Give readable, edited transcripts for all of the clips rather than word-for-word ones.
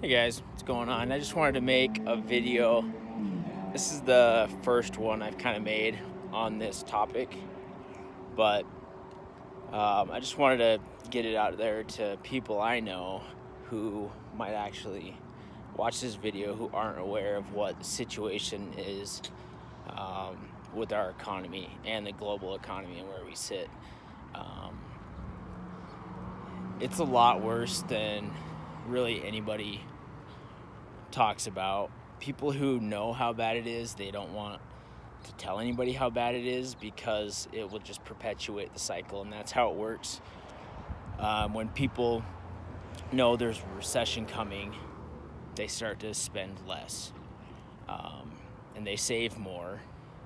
Hey guys, what's going on? I just wanted to make a video. This is the first one I've kind of made on this topic, but I just wanted to get it out there to people I know who might actually watch this video who aren't aware of what the situation is with our economy and the global economy and where we sit. It's a lot worse than really anybody talks about. People who know how bad it is, they don't want to tell anybody how bad it is because it will just perpetuate the cycle, and that's how it works. When people know there's a recession coming, they start to spend less, and they save more,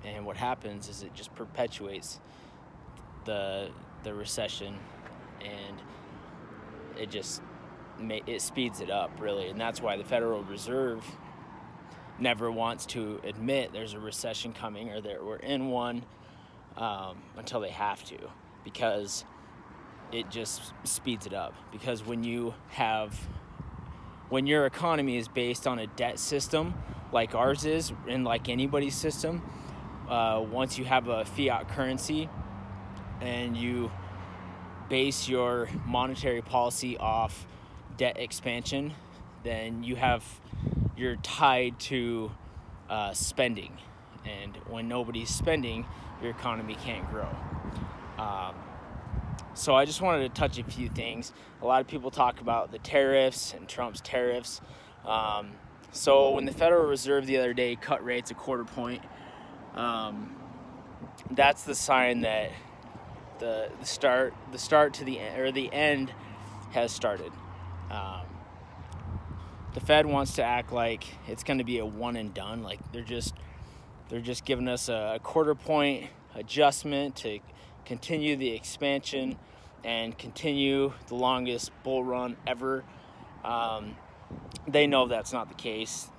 and what happens is it just perpetuates the recession, and it speeds it up, really. And that's why the Federal Reserve never wants to admit there's a recession coming or that we're in one until they have to, because it just speeds it up. Because when your economy is based on a debt system like ours is, and like anybody's system, once you have a fiat currency and you base your monetary policy off debt expansion, then you're tied to spending, and when nobody's spending, your economy can't grow. So I just wanted to touch a few things. A lot of people talk about the tariffs and Trump's tariffs. So when the Federal Reserve the other day cut rates a quarter point, that's the sign that the start to the end, or the end has started. The Fed wants to act like it's going to be a one and done, like they're just giving us a quarter point adjustment to continue the expansion and continue the longest bull run ever. They know that's not the case.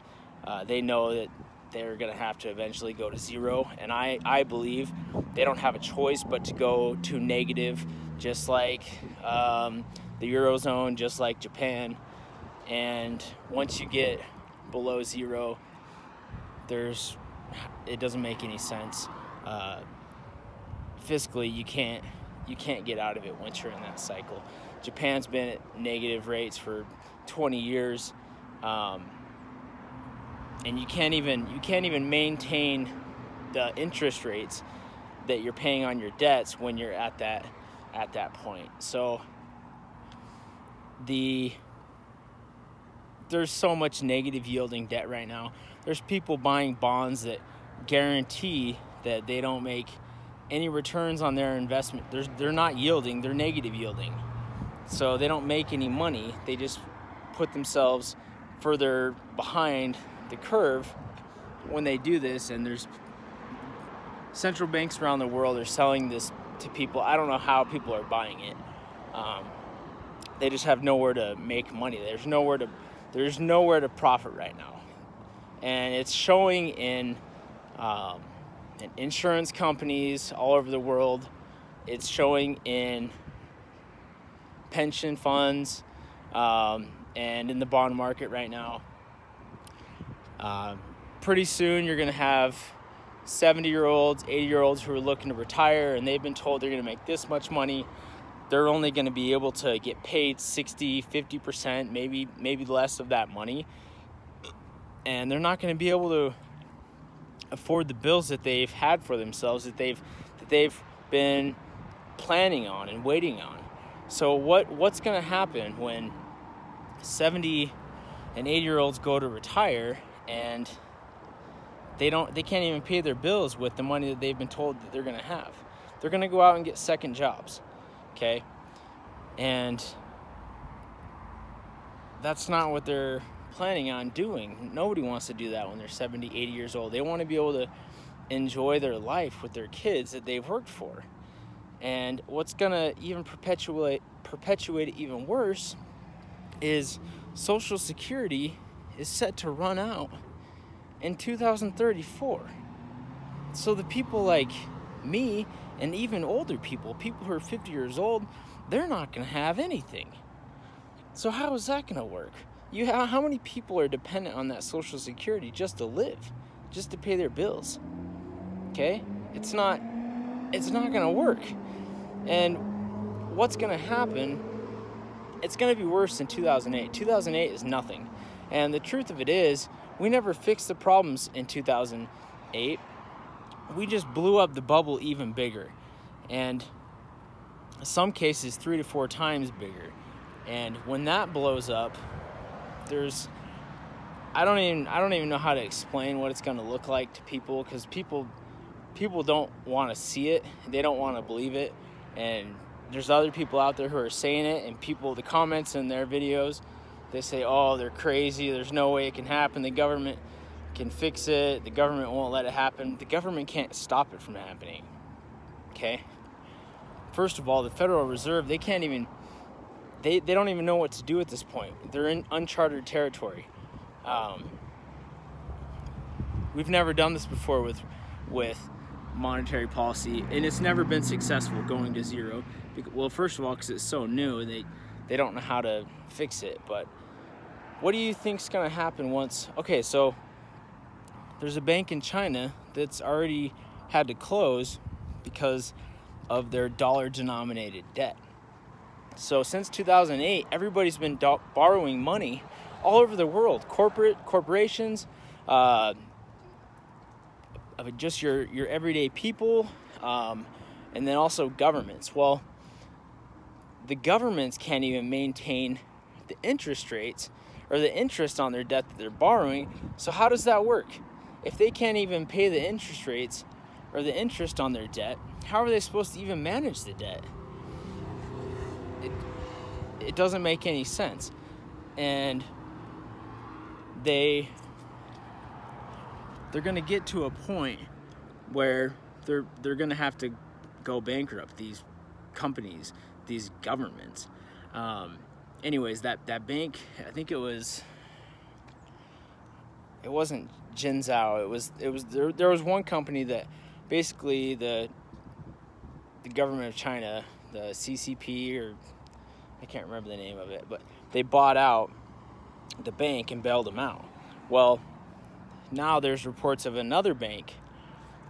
They know that they're going to have to eventually go to zero, and I believe they don't have a choice but to go to negative, just like the Eurozone, just like Japan. And once you get below zero, it doesn't make any sense. Fiscally, you can't get out of it once you're in that cycle. Japan's been at negative rates for 20 years, and you can't even maintain the interest rates that you're paying on your debts when you're at that point. So there's so much negative yielding debt right now. There's people buying bonds that guarantee that they don't make any returns on their investment. They're not yielding, they're negative yielding. So they don't make any money. They just put themselves further behind the curve when they do this. And there's central banks around the world are selling this to people. I don't know how people are buying it. They just have nowhere to make money. There's nowhere to profit right now, and it's showing in insurance companies all over the world. It's showing in pension funds and in the bond market right now. Pretty soon you're going to have 70-year-olds, 80-year-olds who are looking to retire, and they've been told they're going to make this much money. They're only going to be able to get paid 60, 50%, maybe less of that money. And they're not going to be able to afford the bills that they've had for themselves, that they've been planning on and waiting on. So what's going to happen when 70 and 80-year-olds go to retire and they can't even pay their bills with the money that they've been told that they're going to have? They're going to go out and get second jobs. Okay, and that's not what they're planning on doing. Nobody wants to do that when they're 70, 80 years old. They want to be able to enjoy their life with their kids that they've worked for. And what's going to even perpetuate it even worse is Social Security is set to run out in 2034. So the people like me, and even older people who are 50 years old, they're not going to have anything. So how is that going to work? how many people are dependent on that Social Security just to live, just to pay their bills? Okay? It's not going to work. And what's going to happen, it's going to be worse than 2008. 2008 is nothing. And the truth of it is, we never fixed the problems in 2008. We just blew up the bubble even bigger. And in some cases 3 to 4 times bigger. And when that blows up, I don't even know how to explain what it's going to look like to people, because people don't want to see it. They don't want to believe it. And there's other people out there who are saying it, and the comments in their videos, they say, oh, they're crazy. There's no way it can happen. The government can fix it. The government won't let it happen. The government can't stop it from happening. Okay? First of all, the Federal Reserve, they don't even know what to do at this point. They're in uncharted territory. We've never done this before with monetary policy, and it's never been successful going to zero. Well, first of all, because it's so new, they don't know how to fix it. But what do you think's going to happen once? Okay, so there's a bank in China that's already had to close because of their dollar-denominated debt. So since 2008, everybody's been borrowing money all over the world. Corporations, just your everyday people, and then also governments. Well, the governments can't even maintain the interest rates or the interest on their debt that they're borrowing. So how does that work? If they can't even pay the interest rates or the interest on their debt, how are they supposed to even manage the debt? It doesn't make any sense. And they're going to get to a point where they're going to have to go bankrupt, these companies, these governments. Anyways, that bank, I think it wasn't Jinzhou. There was one company that basically the government of China, the CCP, or I can't remember the name of it, but they bought out the bank and bailed them out. Well, now there's reports of another bank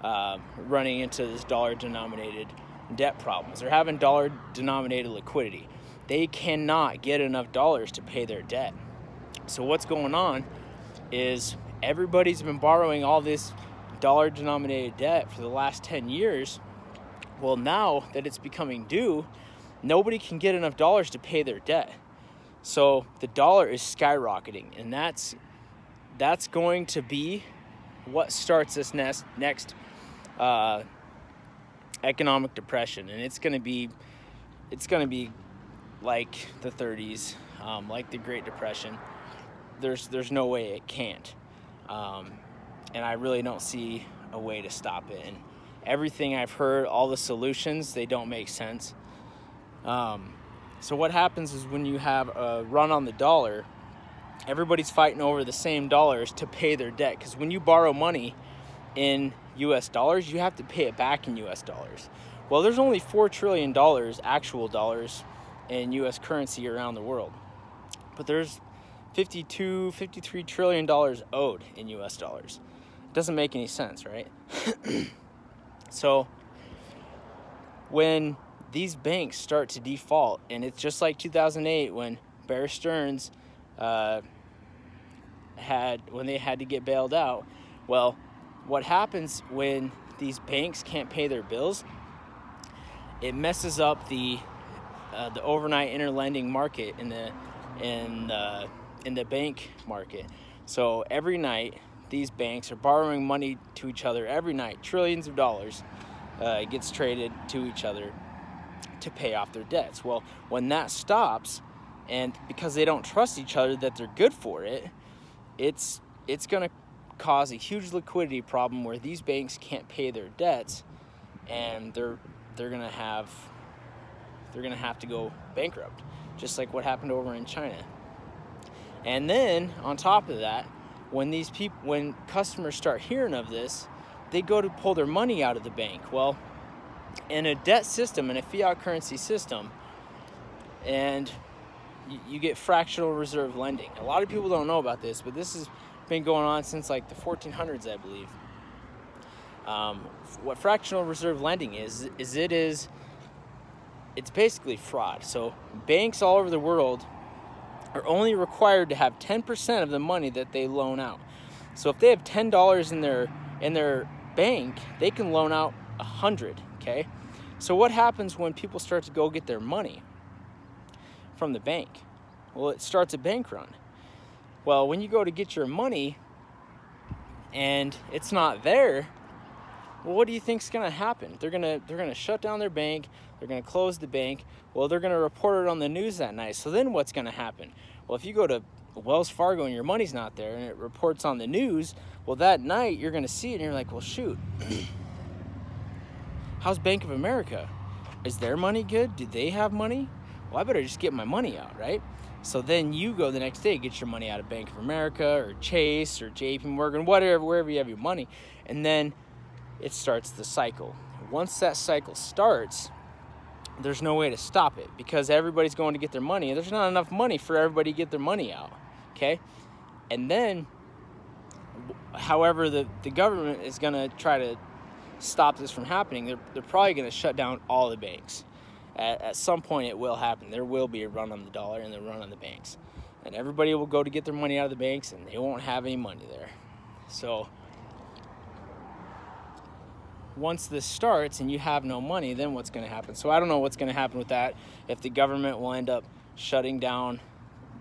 running into this dollar-denominated debt problems. They're having dollar-denominated liquidity. They cannot get enough dollars to pay their debt. So what's going on is everybody's been borrowing all this dollar-denominated debt for the last 10 years. Well, now that it's becoming due, nobody can get enough dollars to pay their debt. So the dollar is skyrocketing, and that's going to be what starts this next economic depression. And it's going to be like the 30s, like the Great Depression. There's no way it can't. And I really don't see a way to stop it. And everything I've heard, all the solutions, they don't make sense. So what happens is when you have a run on the dollar, everybody's fighting over the same dollars to pay their debt. Because when you borrow money in US dollars, you have to pay it back in US dollars. Well, there's only $4 trillion actual dollars in US currency around the world. But there's $53 trillion owed in US dollars. It doesn't make any sense, right? So when these banks start to default, and it's just like 2008 when Bear Stearns when they had to get bailed out. Well, what happens when these banks can't pay their bills? It messes up the overnight interlending market in the bank market. So every night these banks are borrowing money to each other every night. Trillions of dollars gets traded to each other to pay off their debts. Well, when that stops, and because they don't trust each other that they're good for it, it's going to cause a huge liquidity problem where these banks can't pay their debts, and they're going to have to go bankrupt, just like what happened over in China. And then on top of that, when customers start hearing of this, they go to pull their money out of the bank. Well, in a debt system, in a fiat currency system, and you get fractional reserve lending. A lot of people don't know about this, but this has been going on since like the 1400s, I believe. What fractional reserve lending is it's basically fraud. So banks all over the world are only required to have 10% of the money that they loan out. So if they have $10 in their bank, they can loan out 100. Okay. So what happens when people start to go get their money from the bank? Well, it starts a bank run. Well, when you go to get your money and it's not there, well, what do you think's going to happen? They're going to shut down their bank. They're going to close the bank. Well, they're going to report it on the news that night. So then what's going to happen? Well, if you go to Wells Fargo and your money's not there and it reports on the news, well, that night you're going to see it and you're like, well, shoot. How's Bank of America? Is their money good? Do they have money? Well, I better just get my money out, right? So then you go the next day, get your money out of Bank of America or Chase or JP Morgan, whatever, wherever you have your money. And then it starts the cycle. Once that cycle starts, there's no way to stop it because everybody's going to get their money. There's not enough money for everybody to get their money out, okay? And then, however, the government is going to try to stop this from happening. They're probably going to shut down all the banks. At some point, it will happen. There will be a run on the dollar and a run on the banks. And everybody will go to get their money out of the banks, and they won't have any money there. So once this starts and you have no money, then what's going to happen? So I don't know what's going to happen with that, if the government will end up shutting down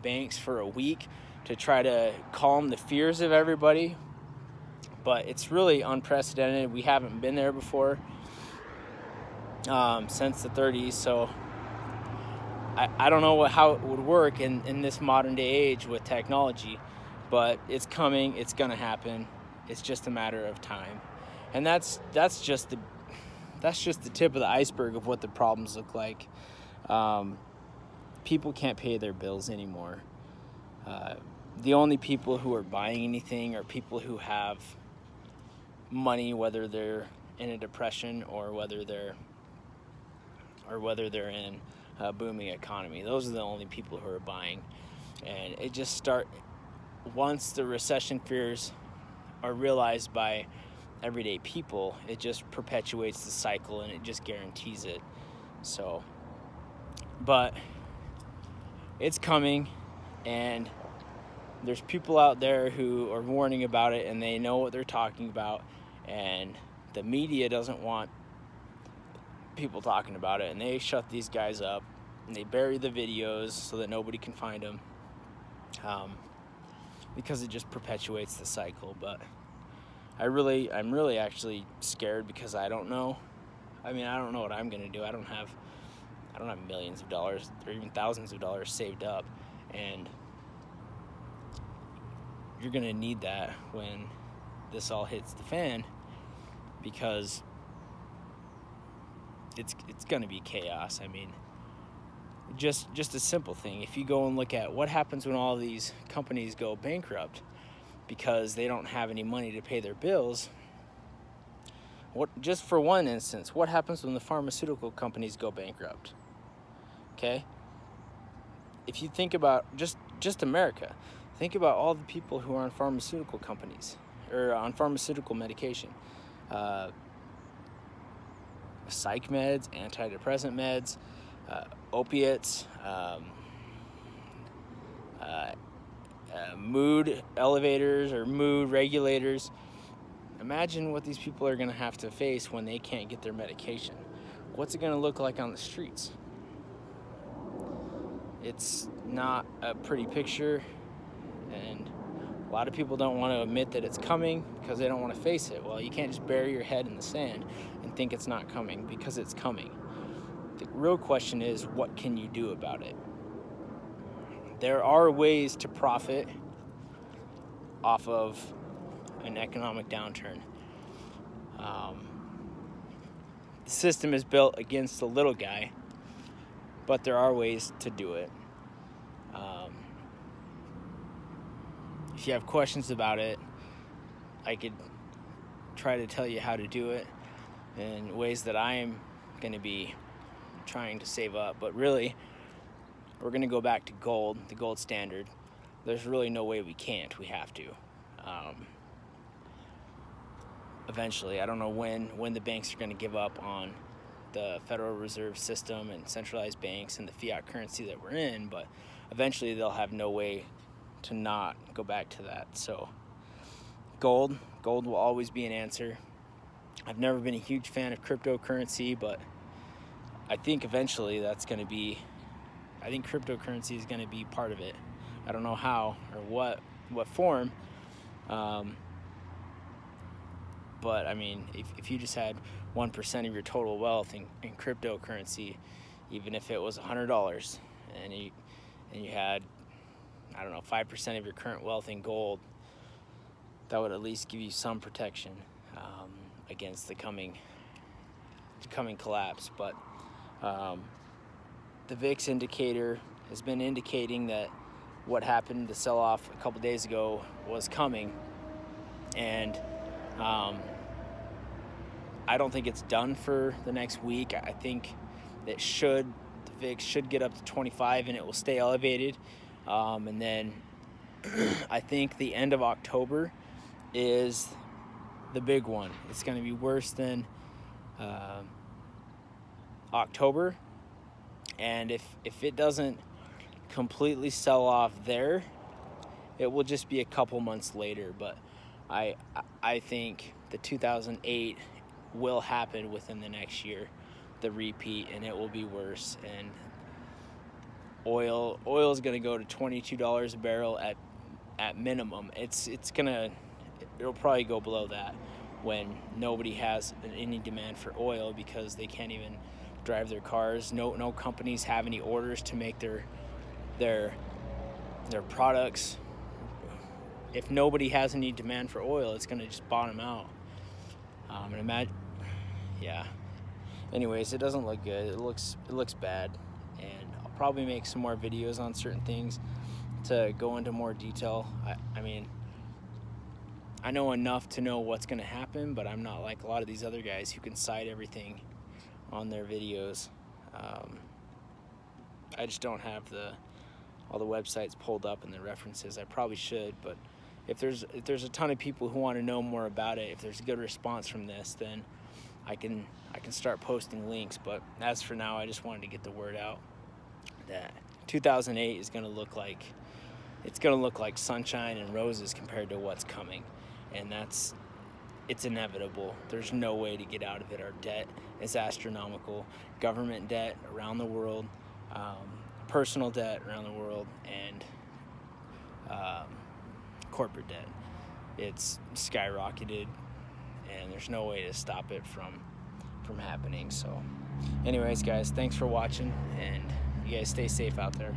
banks for a week to try to calm the fears of everybody. But it's really unprecedented. We haven't been there before since the 30s. So I don't know how it would work in this modern day age with technology, but it's coming. It's going to happen. It's just a matter of time. And that's just the tip of the iceberg of what the problems look like. People can't pay their bills anymore. The only people who are buying anything are people who have money, whether they're in a depression or whether they're in a booming economy. Those are the only people who are buying. And it just once the recession fears are realized by everyday people, it just perpetuates the cycle and it just guarantees it. So, but it's coming, and there's people out there who are warning about it and they know what they're talking about, and the media doesn't want people talking about it, and they shut these guys up and they bury the videos so that nobody can find them, because it just perpetuates the cycle. But I'm really actually scared because I don't know. I mean, I don't know what I'm gonna do. I don't have millions of dollars or even thousands of dollars saved up, and you're gonna need that when this all hits the fan, because it's gonna be chaos. I mean, just a simple thing. If you go and look at what happens when all these companies go bankrupt because they don't have any money to pay their bills. Just for one instance, what happens when the pharmaceutical companies go bankrupt? Okay? If you think about just America, think about all the people who are on pharmaceutical companies or on pharmaceutical medication. Psych meds, antidepressant meds, opiates, mood elevators or mood regulators. Imagine what these people are going to have to face when they can't get their medication. What's it going to look like on the streets? It's not a pretty picture, and a lot of people don't want to admit that it's coming because they don't want to face it. Well, you can't just bury your head in the sand and think it's not coming, because it's coming. The real question is, what can you do about it? There are ways to profit off of an economic downturn. The system is built against the little guy, but there are ways to do it. If you have questions about it, I could try to tell you how to do it in ways that I am going to be trying to save up. But really, we're going to go back to gold, the gold standard. There's really no way we can't. We have to. Eventually, I don't know when the banks are going to give up on the Federal Reserve System and centralized banks and the fiat currency that we're in, but eventually they'll have no way to not go back to that. So gold will always be an answer. I've never been a huge fan of cryptocurrency, but I think eventually that's going to be, I think cryptocurrency is going to be part of it. I don't know how or what form, but I mean, if you just had 1% of your total wealth in cryptocurrency, even if it was $100, and you had, I don't know, 5% of your current wealth in gold, that would at least give you some protection against the coming collapse. But the VIX indicator has been indicating that what happened, the sell-off a couple days ago, was coming, and I don't think it's done for the next week. I think the VIX should get up to 25 and it will stay elevated. And then I think the end of October is the big one. It's going to be worse than October. And if it doesn't completely sell off there, it will just be a couple months later. But I think the 2008 will happen within the next year, the repeat, and it will be worse. And oil is going to go to $22 a barrel at minimum. It'll probably go below that when nobody has any demand for oil because they can't even drive their cars. No companies have any orders to make their products. If nobody has any demand for oil, it's going to just bottom out. And imagine, yeah. Anyways, it doesn't look good. It looks bad, and I'll probably make some more videos on certain things to go into more detail. I mean, I know enough to know what's going to happen, but I'm not like a lot of these other guys who can cite everything on their videos. I just don't have all the websites pulled up and the references. I probably should, but if there's a ton of people who want to know more about it, if there's a good response from this, then I can start posting links. But as for now, I just wanted to get the word out that 2008 is going to look like sunshine and roses compared to what's coming, and it's inevitable. There's no way to get out of it. Our debt is astronomical. Government debt around the world, personal debt around the world, and corporate debt. It's skyrocketed, and there's no way to stop it from happening. So anyways, guys, thanks for watching, and you guys stay safe out there.